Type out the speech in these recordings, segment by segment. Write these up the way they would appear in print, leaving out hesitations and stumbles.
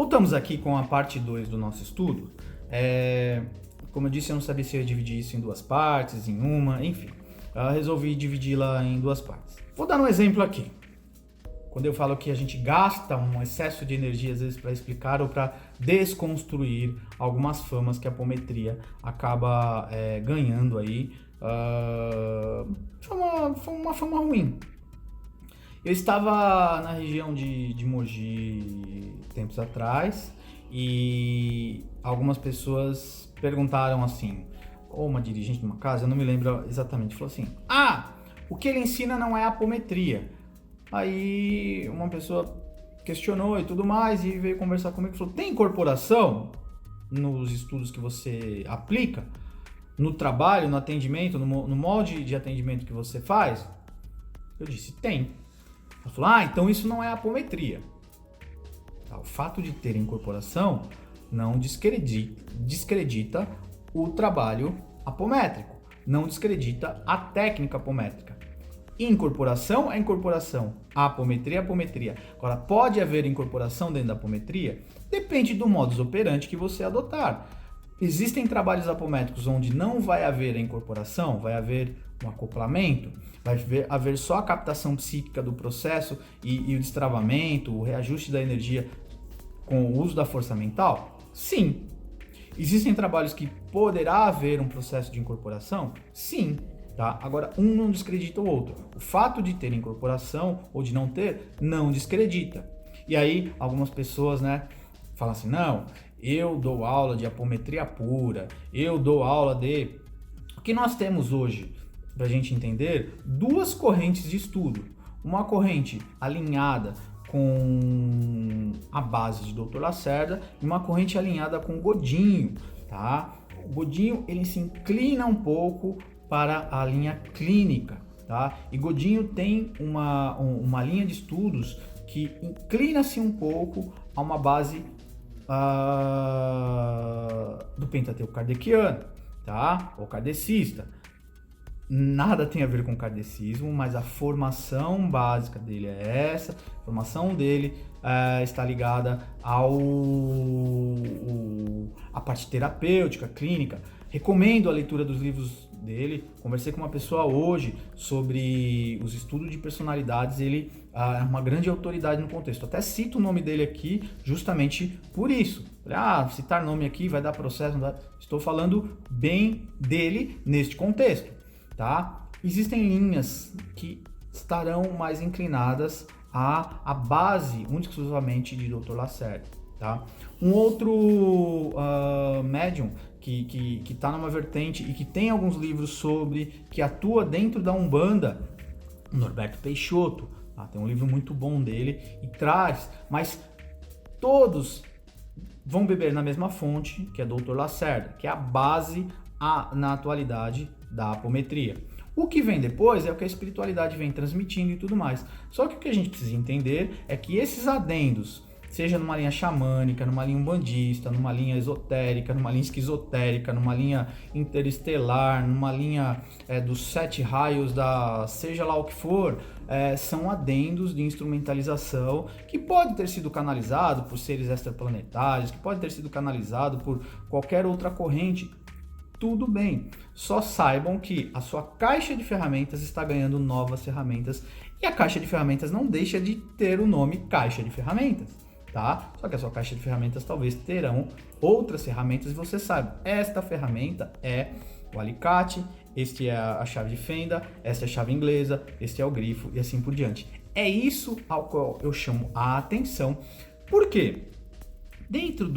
Voltamos aqui com a parte 2 do nosso estudo. Como eu disse, eu não sabia se eu ia dividir isso em duas partes, em uma, enfim. Eu resolvi dividi-la em duas partes. Vou dar um exemplo aqui. Quando eu falo que a gente gasta um excesso de energia, às vezes, para explicar ou para desconstruir algumas famas que a apometria acaba ganhando aí, foi uma fama ruim. Eu estava na região de Mogi tempos atrás e algumas pessoas perguntaram assim, ou uma dirigente de uma casa, eu não me lembro exatamente, falou assim, o que ele ensina não é apometria. Aí uma pessoa questionou e tudo mais e veio conversar comigo e falou, tem incorporação nos estudos que você aplica? No trabalho, no atendimento, no molde de atendimento que você faz? Eu disse, tem. Ela falou, então isso não é apometria. O fato de ter incorporação não descredita o trabalho apométrico, não descredita a técnica apométrica. Incorporação é incorporação, a apometria é apometria. Agora, pode haver incorporação dentro da apometria? Depende do modus operandi que você adotar. Existem trabalhos apométricos onde não vai haver a incorporação, vai haver um acoplamento, vai haver só a captação psíquica do processo e o destravamento, o reajuste da energia com o uso da força mental? Sim. Existem trabalhos que poderá haver um processo de incorporação? Sim. Tá? Agora, um não descredita o outro. O fato de ter incorporação ou de não ter, não descredita. E aí, algumas pessoas, falam assim, não, eu dou aula de apometria pura, eu dou aula de... O que nós temos hoje, para a gente entender, duas correntes de estudo. Uma corrente alinhada com a base de Dr. Lacerda e uma corrente alinhada com Godinho, tá? O Godinho, ele se inclina um pouco para a linha clínica, tá? E Godinho tem uma linha de estudos que inclina-se um pouco a uma base do Pentateuco kardeciano, tá? Ou kardecista. Nada tem a ver com kardecismo, mas a formação básica dele é essa. A formação dele está ligada à parte terapêutica, clínica. Recomendo a leitura dos livros dele. Conversei com uma pessoa hoje sobre os estudos de personalidades. Ele é uma grande autoridade no contexto. Até cito o nome dele aqui justamente por isso. Citar nome aqui vai dar processo. Não dá. Estou falando bem dele neste contexto. Tá? Existem linhas que estarão mais inclinadas à base única e exclusivamente de Dr. Lacerda. Tá? Um outro médium que está numa vertente e que tem alguns livros sobre, que atua dentro da Umbanda, o Norberto Peixoto, tá? Tem um livro muito bom dele e traz, mas todos vão beber na mesma fonte, que é Dr. Lacerda, que é a base na atualidade da apometria. O que vem depois é o que a espiritualidade vem transmitindo e tudo mais. Só que o que a gente precisa entender é que esses adendos, seja numa linha xamânica, numa linha umbandista, numa linha esotérica, numa linha esquizotérica, numa linha interestelar, numa linha dos 7 raios da seja lá o que for, são adendos de instrumentalização que pode ter sido canalizado por seres extraplanetários, que pode ter sido canalizado por qualquer outra corrente. Tudo bem, só saibam que a sua caixa de ferramentas está ganhando novas ferramentas e a caixa de ferramentas não deixa de ter o nome caixa de ferramentas, tá? Só que a sua caixa de ferramentas talvez terão outras ferramentas e você sabe, esta ferramenta é o alicate, este é a chave de fenda, esta é a chave inglesa, este é o grifo e assim por diante. É isso ao qual eu chamo a atenção, porque dentro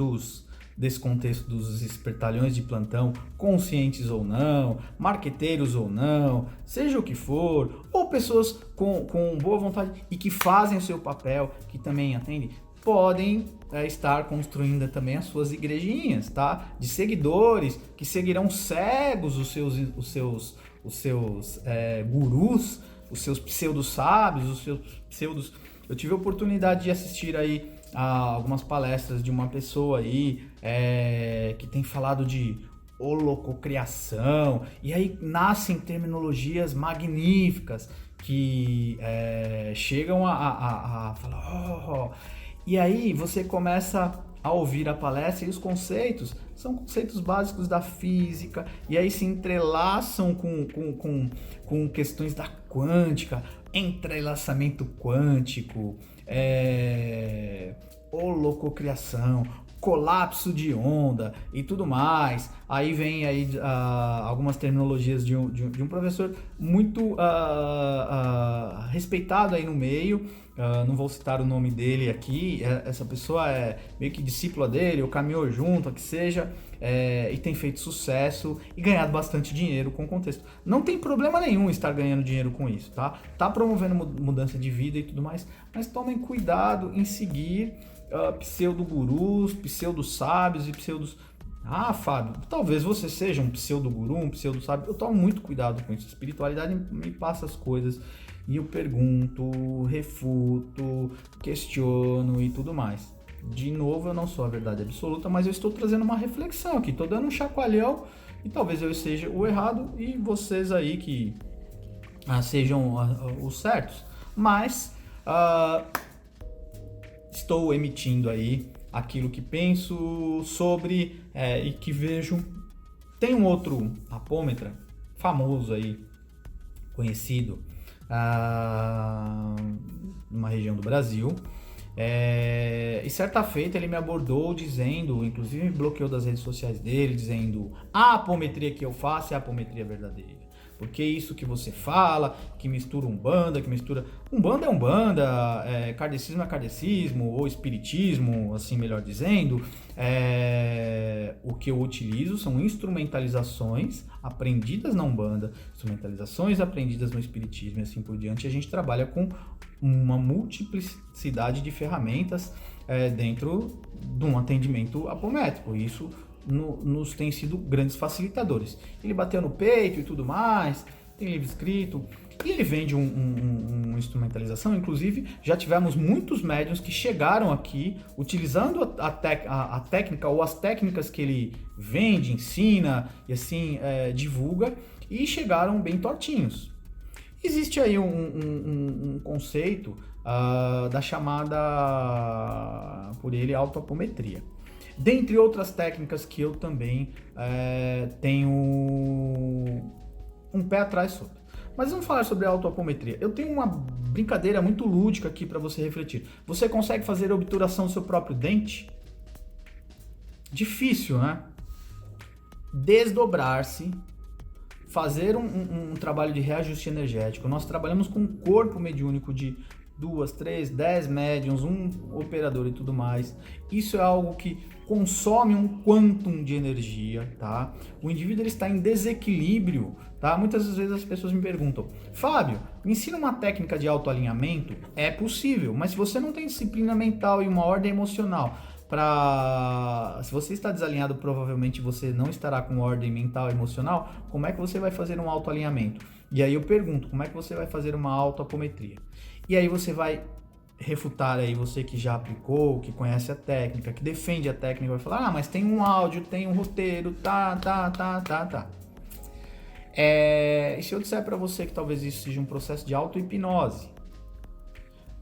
desse contexto dos espertalhões de plantão, conscientes ou não, marqueteiros ou não, seja o que for, ou pessoas com boa vontade e que fazem o seu papel, que também atendem, podem estar construindo também as suas igrejinhas, tá? De seguidores que seguirão cegos os seus gurus, os seus pseudo-sábios, os seus pseudos... Eu tive a oportunidade de assistir aí a algumas palestras de uma pessoa aí que tem falado de holococriação, e aí nascem terminologias magníficas que chegam a falar, e aí você começa a ouvir a palestra, e os conceitos são conceitos básicos da física, e aí se entrelaçam com questões da quântica, entrelaçamento quântico, holococriação, colapso de onda e tudo mais. Aí vem aí, algumas terminologias de um professor muito respeitado aí no meio. Não vou citar o nome dele aqui. Essa pessoa é meio que discípula dele, ou caminhou junto, que seja, e tem feito sucesso e ganhado bastante dinheiro com o contexto. Não tem problema nenhum estar ganhando dinheiro com isso, tá? Tá promovendo mudança de vida e tudo mais, mas tomem cuidado em seguir pseudo-gurus, pseudo-sábios e pseudos... Ah, Fábio, talvez você seja um pseudo-guru, um pseudo-sábio. Eu tomo muito cuidado com isso. A espiritualidade me passa as coisas e eu pergunto, refuto, questiono e tudo mais. De novo, eu não sou a verdade absoluta, mas eu estou trazendo uma reflexão aqui. Estou dando um chacoalhão e talvez eu seja o errado e vocês aí que sejam os certos. Mas... estou emitindo aí aquilo que penso sobre e que vejo. Tem um outro apômetra famoso aí, conhecido numa região do Brasil, e certa feita ele me abordou dizendo, inclusive me bloqueou das redes sociais dele, dizendo: a apometria que eu faço é a apometria verdadeira. Porque isso que você fala, que mistura Umbanda, Umbanda é Umbanda, kardecismo é kardecismo, ou espiritismo, assim melhor dizendo. O que eu utilizo são instrumentalizações aprendidas na Umbanda, instrumentalizações aprendidas no espiritismo e assim por diante. A gente trabalha com uma multiplicidade de ferramentas dentro de um atendimento apométrico. Isso nos tem sido grandes facilitadores. Ele bateu no peito e tudo mais, tem livro escrito, e ele vende uma instrumentalização. Inclusive, já tivemos muitos médiuns que chegaram aqui utilizando a técnica ou as técnicas que ele vende, ensina e assim divulga, e chegaram bem tortinhos. Existe aí um conceito da chamada por ele autoapometria. Dentre outras técnicas que eu também tenho um pé atrás sobre. Mas vamos falar sobre a autoapometria. Eu tenho uma brincadeira muito lúdica aqui para você refletir. Você consegue fazer a obturação do seu próprio dente? Difícil, né? Desdobrar-se, fazer um trabalho de reajuste energético. Nós trabalhamos com um corpo mediúnico de 2, 3, 10 médiums, um operador e tudo mais. Isso é algo que consome um quantum de energia, tá? O indivíduo ele está em desequilíbrio, tá? Muitas vezes as pessoas me perguntam: Fábio, me ensina uma técnica de autoalinhamento? É possível, mas se você não tem disciplina mental e uma ordem emocional se você está desalinhado, provavelmente você não estará com ordem mental e emocional. Como é que você vai fazer um autoalinhamento? E aí eu pergunto: como é que você vai fazer uma autoapometria? E aí você vai refutar aí, você que já aplicou, que conhece a técnica, que defende a técnica, vai falar: mas tem um áudio, tem um roteiro, tá. E se eu disser para você que talvez isso seja um processo de auto-hipnose?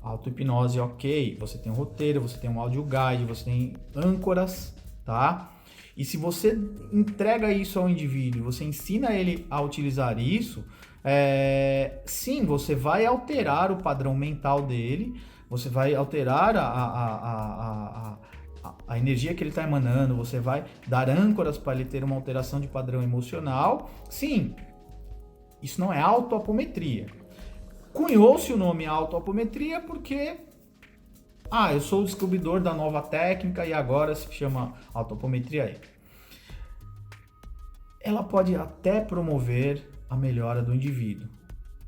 Auto-hipnose, ok, você tem um roteiro, você tem um audio guide, você tem âncoras, tá? E se você entrega isso ao indivíduo, você ensina ele a utilizar isso, sim, você vai alterar o padrão mental dele, você vai alterar a energia que ele está emanando, você vai dar âncoras para ele ter uma alteração de padrão emocional. Sim, isso não é autoapometria. Cunhou-se o nome autoapometria porque eu sou o descobridor da nova técnica e agora se chama autoapometria aí. Ela pode até promover a melhora do indivíduo,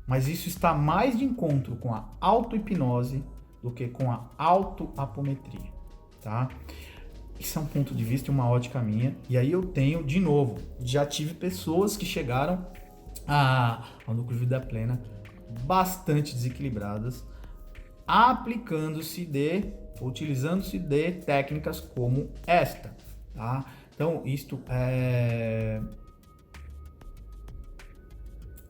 mas isso está mais de encontro com a auto-hipnose do que com a autoapometria, tá? Isso é um ponto de vista e uma ótica minha. E aí eu tenho, de novo, já tive pessoas que chegaram ao núcleo Vida Plena bastante desequilibradas, utilizando-se de técnicas como esta, tá? Então, isto é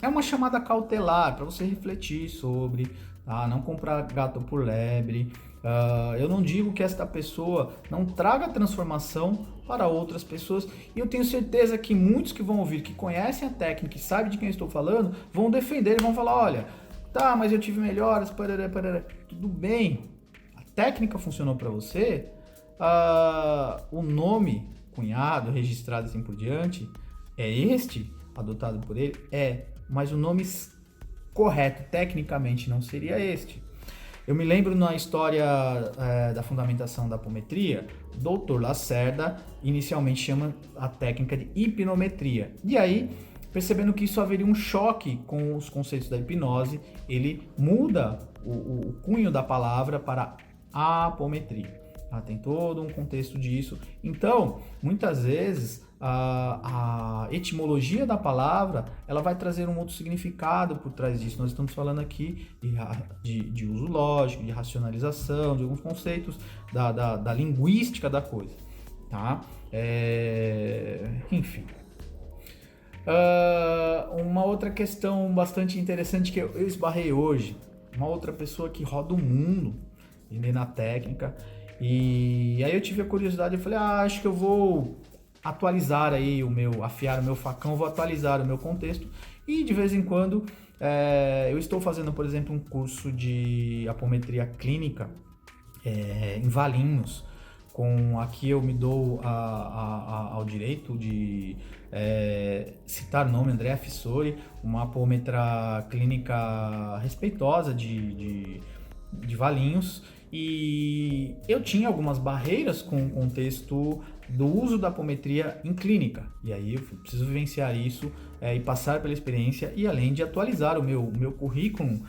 uma chamada cautelar para você refletir sobre, tá? Não comprar gato por lebre. Eu não digo que esta pessoa não traga transformação para outras pessoas, e eu tenho certeza que muitos que vão ouvir, que conhecem a técnica e sabem de quem eu estou falando, vão defender e vão falar, olha, tá, mas eu tive melhoras, parará, parará. Tudo bem, a técnica funcionou para você, o nome, cunhado, registrado assim por diante, é este, adotado por ele? Mas o nome correto, tecnicamente, não seria este. Eu me lembro na história da fundamentação da apometria, Dr. Lacerda inicialmente chama a técnica de hipnometria. E aí, percebendo que isso haveria um choque com os conceitos da hipnose, ele muda o cunho da palavra para apometria. Tem todo um contexto disso. Então, muitas vezes, a etimologia da palavra ela vai trazer um outro significado por trás disso. Nós estamos falando aqui de uso lógico, de racionalização, de alguns conceitos da linguística da coisa. Tá? Enfim. Uma outra questão bastante interessante que eu esbarrei hoje, uma outra pessoa que roda o mundo entendendo a técnica, e aí eu tive a curiosidade, eu falei, acho que eu vou atualizar aí afiar o meu facão, vou atualizar o meu contexto, e de vez em quando eu estou fazendo, por exemplo, um curso de apometria clínica em Valinhos, aqui eu me dou ao direito de citar o nome, Andréa Fissori, uma apometra clínica respeitosa de Valinhos, e eu tinha algumas barreiras com o contexto do uso da apometria em clínica, e aí eu preciso vivenciar isso e passar pela experiência, e além de atualizar o meu currículo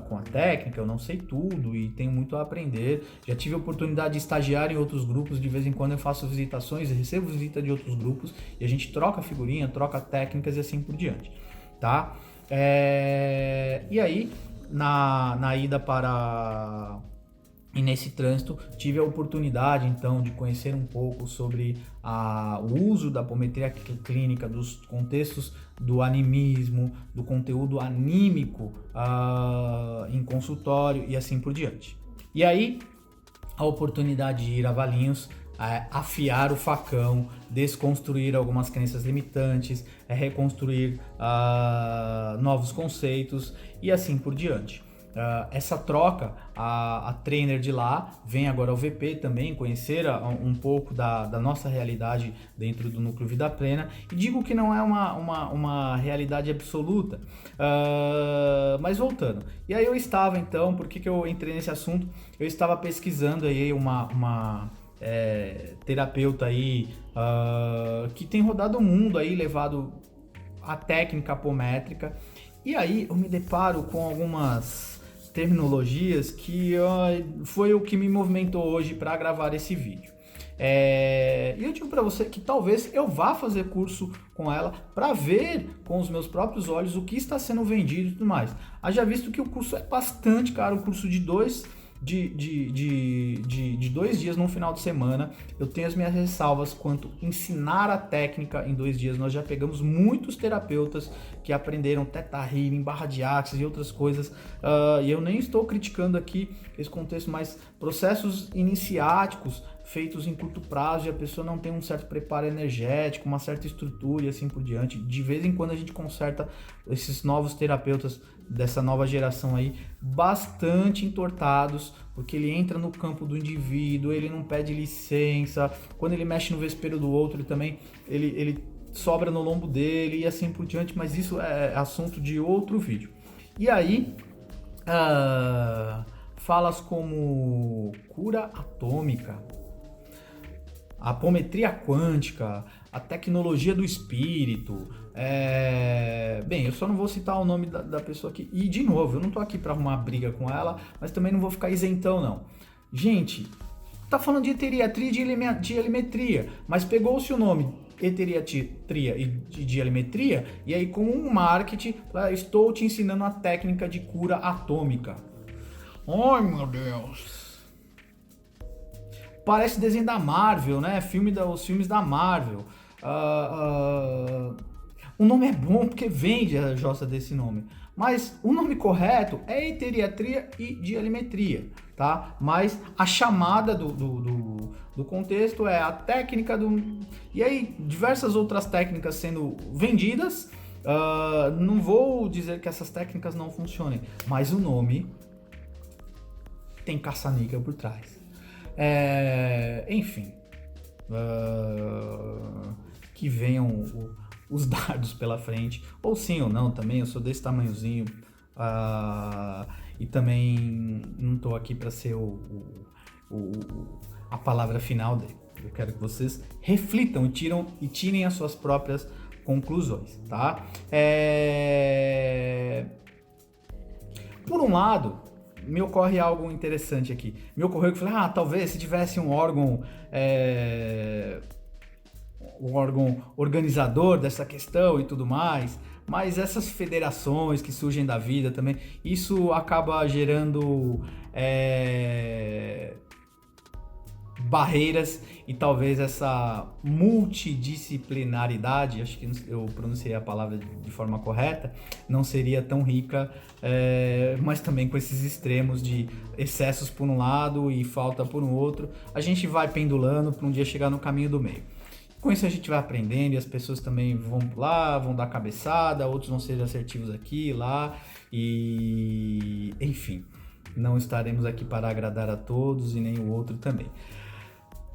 com a técnica. Eu não sei tudo e tenho muito a aprender. Já tive a oportunidade de estagiar em outros grupos, de vez em quando eu faço visitações e recebo visita de outros grupos, e a gente troca figurinha, troca técnicas e assim por diante, tá? E aí, na ida e nesse trânsito, tive a oportunidade, então, de conhecer um pouco sobre o uso da apometria clínica, dos contextos do animismo, do conteúdo anímico em consultório e assim por diante. E aí, a oportunidade de ir a Valinhos, afiar o facão, desconstruir algumas crenças limitantes, reconstruir novos conceitos e assim por diante. Essa troca, a trainer de lá vem agora ao VP também conhecer um pouco da nossa realidade dentro do Núcleo Vida Plena, e digo que não é uma realidade absoluta, mas voltando, e aí eu estava então, por que eu entrei nesse assunto? Eu estava pesquisando aí uma terapeuta aí que tem rodado o mundo aí, levado a técnica apométrica, e aí eu me deparo com algumas terminologias que foi o que me movimentou hoje para gravar esse vídeo. E eu digo para você que talvez eu vá fazer curso com ela para ver com os meus próprios olhos o que está sendo vendido e tudo mais. Haja visto que o curso é bastante caro, o curso de 2 dias no final de semana. Eu tenho as minhas ressalvas quanto ensinar a técnica em 2 dias. Nós já pegamos muitos terapeutas que aprenderam Theta Healing, barra de Axis e outras coisas, e eu nem estou criticando aqui esse contexto, mas processos iniciáticos feitos em curto prazo e a pessoa não tem um certo preparo energético, uma certa estrutura e assim por diante. De vez em quando a gente conserta esses novos terapeutas dessa nova geração aí, bastante entortados, porque ele entra no campo do indivíduo, ele não pede licença, quando ele mexe no vespeiro do outro, ele sobra no lombo dele e assim por diante, mas isso é assunto de outro vídeo. E aí, falas como cura atômica, a apometria quântica, a tecnologia do espírito, bem, eu só não vou citar o nome da pessoa aqui, e de novo, eu não tô aqui para arrumar briga com ela, mas também não vou ficar isentão não. Gente, tá falando de eteriatria e de alimetria, mas pegou-se o nome eteriatria e de alimetria, e aí com um marketing, estou te ensinando a técnica de cura atômica. Ai meu Deus! Parece desenho da Marvel, né? Os filmes da Marvel. O nome é bom porque vende a jossa desse nome, mas o nome correto é enteriatria e dialimetria, tá? Mas a chamada do contexto é a técnica do... E aí, diversas outras técnicas sendo vendidas. Não vou dizer que essas técnicas não funcionem, mas o nome tem caça-níquel por trás. Enfim, que venham os dardos pela frente, ou sim ou não também, eu sou desse tamanhozinho, e também não estou aqui para ser a palavra final dele. Eu quero que vocês reflitam e tirem as suas próprias conclusões, tá? Por um lado, me ocorre algo interessante aqui. Me ocorreu que eu falei, talvez se tivesse um órgão organizador dessa questão e tudo mais, mas essas federações que surgem da vida também, isso acaba gerando barreiras e talvez essa multidisciplinaridade, acho que eu pronunciei a palavra de forma correta, não seria tão rica, mas também com esses extremos de excessos por um lado e falta por um outro, a gente vai pendulando para um dia chegar no caminho do meio. Com isso a gente vai aprendendo e as pessoas também vão lá, vão dar cabeçada, outros vão ser assertivos aqui e lá, e enfim, não estaremos aqui para agradar a todos e nem o outro também.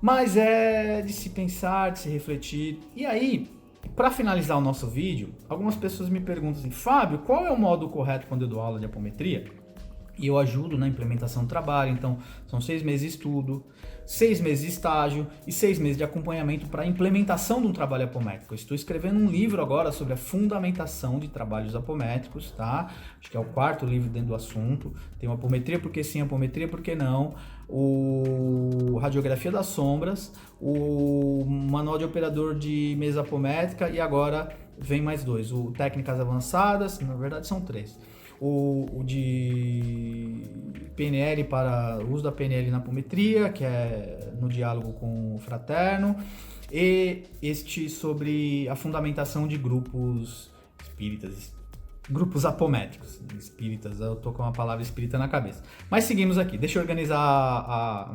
Mas é de se pensar, de se refletir. E aí, para finalizar o nosso vídeo, algumas pessoas me perguntam assim, Fábio, qual é o modo correto quando eu dou aula de apometria? E eu ajudo na implementação do trabalho, então são 6 meses de estudo, 6 meses de estágio e 6 meses de acompanhamento para a implementação de um trabalho apométrico. Eu estou escrevendo um livro agora sobre a fundamentação de trabalhos apométricos, tá? Acho que é o 4º livro dentro do assunto. Tem o Apometria porque sim, Apometria porque não, o Radiografia das Sombras, o Manual de Operador de Mesa Apométrica e agora vem mais 2, o Técnicas Avançadas, na verdade são 3. O de PNL para o uso da PNL na apometria, que é no diálogo com o fraterno, e este sobre a fundamentação de grupos espíritas, grupos apométricos. Espíritas, eu tô com a palavra espírita na cabeça. Mas seguimos aqui, deixa eu organizar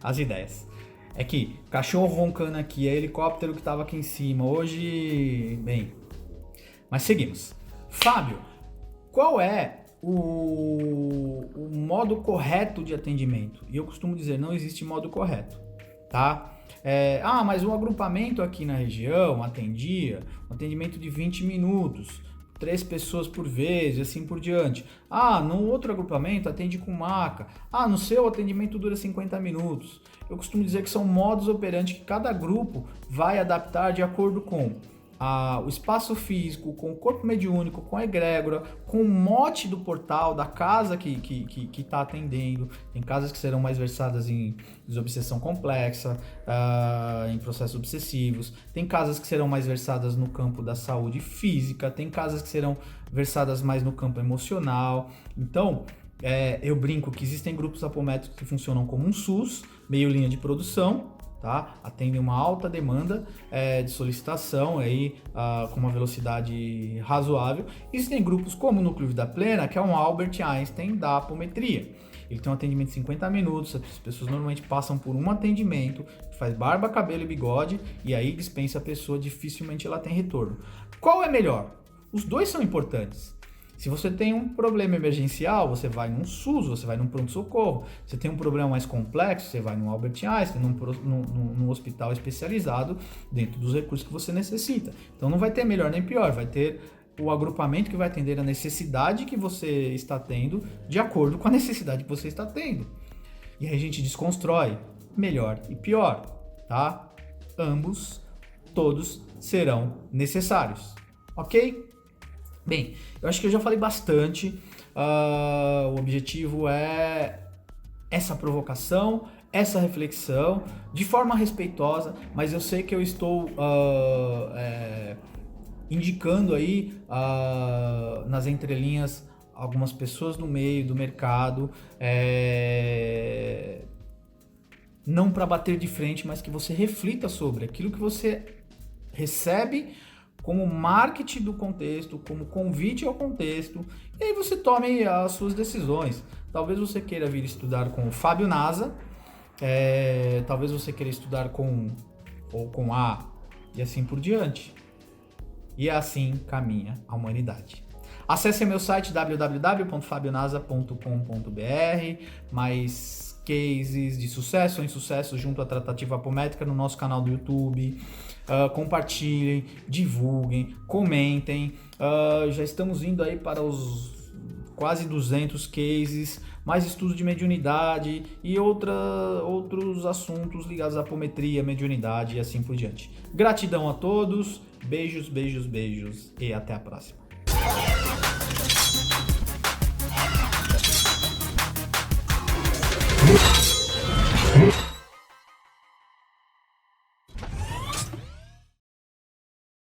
as ideias. É que cachorro roncando aqui, é helicóptero que estava aqui em cima. Hoje, bem, mas seguimos. Fábio, qual é o modo correto de atendimento? E eu costumo dizer, não existe modo correto, tá? Mas o agrupamento aqui na região atendia um atendimento de 20 minutos, 3 pessoas por vez e assim por diante. No outro agrupamento atende com maca. No seu atendimento dura 50 minutos. Eu costumo dizer que são modos operantes que cada grupo vai adaptar de acordo com o espaço físico, com o corpo mediúnico, com a egrégora, com o mote do portal, da casa que está atendendo. Tem casas que serão mais versadas em desobsessão complexa, em processos obsessivos. Tem casas que serão mais versadas no campo da saúde física. Tem casas que serão versadas mais no campo emocional. Então, eu brinco que existem grupos apométricos que funcionam como um SUS, meio linha de produção, tá? Atendem uma alta demanda de solicitação aí, com uma velocidade razoável. Existem grupos como o Núcleo Vida Plena, que é um Albert Einstein da apometria. Ele tem um atendimento de 50 minutos, as pessoas normalmente passam por um atendimento, faz barba, cabelo e bigode, e aí dispensa a pessoa, dificilmente ela tem retorno. Qual é melhor? Os dois são importantes. Se você tem um problema emergencial, você vai num SUS, você vai num pronto-socorro. Se você tem um problema mais complexo, você vai num Albert Einstein, num hospital especializado dentro dos recursos que você necessita. Então não vai ter melhor nem pior, vai ter o agrupamento que vai atender a necessidade que você está tendo de acordo com a necessidade que você está tendo. E aí a gente desconstrói melhor e pior, tá? Todos serão necessários, ok? Bem, eu acho que eu já falei bastante, o objetivo é essa provocação, essa reflexão, de forma respeitosa, mas eu sei que eu estou indicando aí nas entrelinhas algumas pessoas no meio do mercado, não para bater de frente, mas que você reflita sobre aquilo que você recebe como marketing do contexto, como convite ao contexto, e aí você tome as suas decisões. Talvez você queira vir estudar com o Fábio Nasa, talvez você queira estudar com A, e assim por diante. E assim caminha a humanidade. Acesse meu site www.fabionasa.com.br, mais cases de sucesso ou insucesso junto à tratativa apométrica no nosso canal do YouTube. Compartilhem, divulguem, comentem. Já estamos indo aí para os quase 200 cases, mais estudos de mediunidade e outros assuntos ligados à apometria, mediunidade e assim por diante. Gratidão a todos, beijos, beijos, beijos e até a próxima.